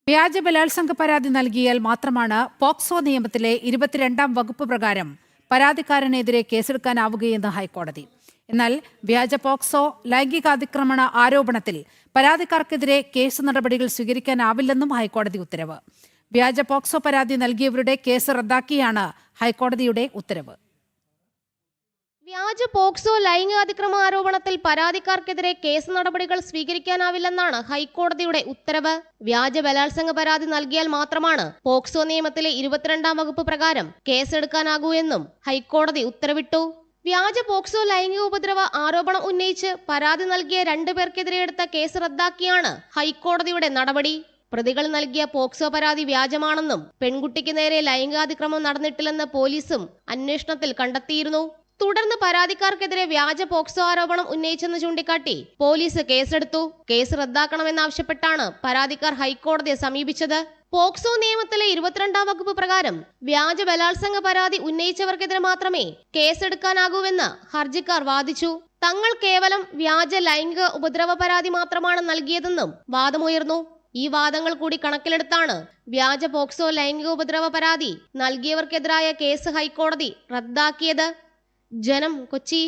വ്യാജ ബലാത്സംഗ പരാതി നൽകിയാൽ മാത്രമാണ് പോക്സോ നിയമത്തിലെ 22-ാം വകുപ്പ് പ്രകാരം പരാതിക്കാരനെതിരെ കേസെടുക്കാനാവുകയെന്ന് ഹൈക്കോടതി. എന്നാൽ വ്യാജ പോക്സോ ലൈംഗികാതിക്രമണ ആരോപണത്തിൽ പരാതിക്കാർക്കെതിരെ കേസ് നടപടികൾ സ്വീകരിക്കാനാവില്ലെന്നും ഹൈക്കോടതി ഉത്തരവ്. വ്യാജ പോക്സോ പരാതി നൽകിയവരുടെ കേസ് റദ്ദാക്കിയാണ് ഹൈക്കോടതിയുടെ ഉത്തരവ്. വ്യാജ പോക്സോ ലൈംഗികാതിക്രമ ആരോപണത്തിൽ പരാതിക്കാർക്കെതിരെ കേസ് നടപടികൾ സ്വീകരിക്കാനാവില്ലെന്നാണ് ഹൈക്കോടതിയുടെ ഉത്തരവ്. വ്യാജ ബലാത്സംഗ പരാതി നൽകിയാൽ മാത്രമാണ് പോക്സോ നിയമത്തിലെ 22-ാം വകുപ്പ് പ്രകാരം കേസെടുക്കാനാകൂ എന്നും ഹൈക്കോടതി ഉത്തരവിട്ടു. വ്യാജ പോക്സോ ലൈംഗിക ഉപദ്രവ ആരോപണം ഉന്നയിച്ച് പരാതി നൽകിയ 2 പേർക്കെതിരെ എടുത്ത കേസ് റദ്ദാക്കിയാണ് ഹൈക്കോടതിയുടെ നടപടി. പ്രതികൾ നൽകിയ പോക്സോ പരാതി വ്യാജമാണെന്നും പെൺകുട്ടിക്ക് നേരെ ലൈംഗികാതിക്രമം നടന്നിട്ടില്ലെന്ന് പോലീസും അന്വേഷണത്തിൽ കണ്ടെത്തിയിരുന്നു. തുടർന്ന് പരാതിക്കാർക്കെതിരെ വ്യാജ പോക്സോ ആരോപണം ഉന്നയിച്ചെന്ന് ചൂണ്ടിക്കാട്ടി പോലീസ് കേസെടുത്തു. കേസ് റദ്ദാക്കണമെന്നാവശ്യപ്പെട്ടാണ് പരാതിക്കാർ ഹൈക്കോടതിയെ സമീപിച്ചത്. പോക്സോ നിയമത്തിലെ 22-ാം വകുപ്പ് പ്രകാരം വ്യാജ ബലാത്സംഗ പരാതി ഉന്നയിച്ചവർക്കെതിരെ മാത്രമേ കേസെടുക്കാനാകൂവെന്ന് ഹർജിക്കാർ വാദിച്ചു. തങ്ങൾ കേവലം വ്യാജ ലൈംഗിക ഉപദ്രവ പരാതി മാത്രമാണ് നൽകിയതെന്നും വാദമുയർന്നു. ഈ വാദങ്ങൾ കൂടി കണക്കിലെടുത്താണ് വ്യാജ പോക്സോ ലൈംഗിക ഉപദ്രവ പരാതി നൽകിയവർക്കെതിരായ കേസ് ഹൈക്കോടതി റദ്ദാക്കിയത്. ജനം, കൊച്ചി.